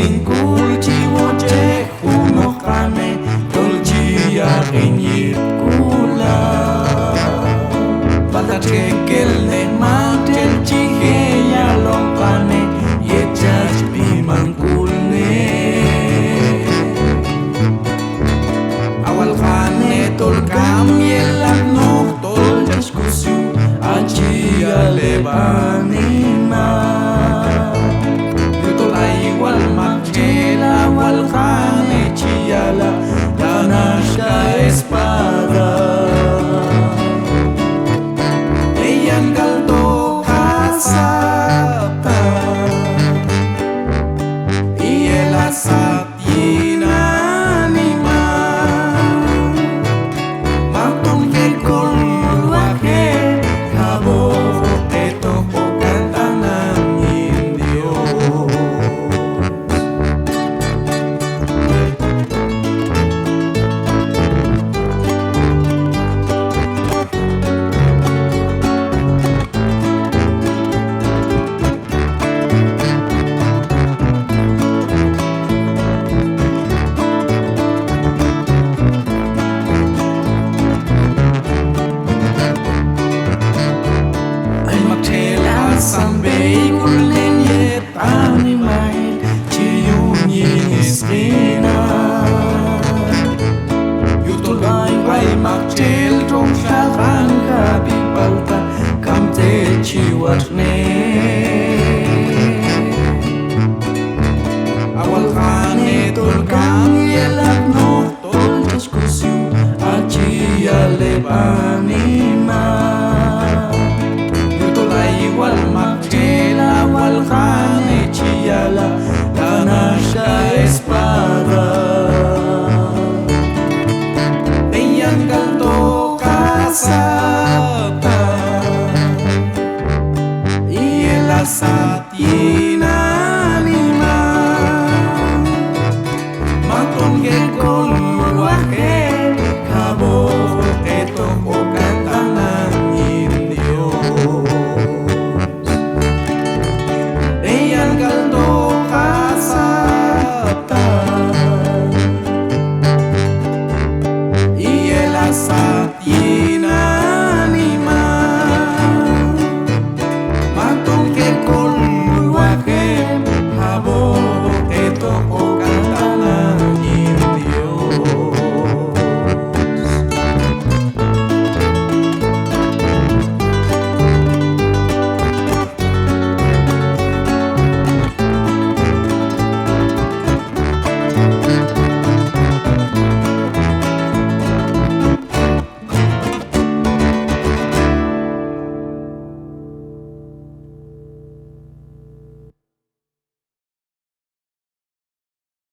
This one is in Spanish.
singkul jiwo ceh uno kane tolgia enyip kula bata tekel ne maten chihe ya lompane ye jaj bimangkul ne awal kane tol kam ye lakno tol jaskusu aji alebani ma wal magela wal khane chiala danashka espada eyan galdo kasata iela satina anima matong ke kolwa ke kabo eto pokantanan indio. Sampai kulen ye tani mai cium yis rina yutol bai makcel trong sharan ka bipalta kamte ciwat ne awal khane tol kam ye lakno tol diskusiu aci ya leban